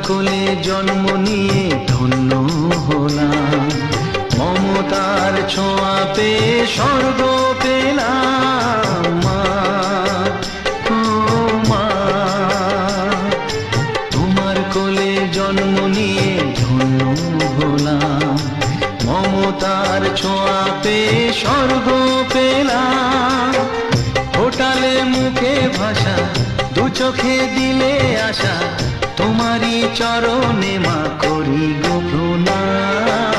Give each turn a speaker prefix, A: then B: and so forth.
A: কোলে জন্ম নিয়ে ধন্য হলাম, মমতার ছোঁয়া পেয়ে স্বর্গ পেলাম। মা, ও মা, তোমার কোলে জন্ম নিয়ে ধন্য হলাম, মমতার ছোঁয়া পেয়ে স্বর্গ পেলাম। ফোটালে মুখে ভাষা, দু চোখে দিলে আশা, তোমারই চরণে মা করি গো প্রণাম।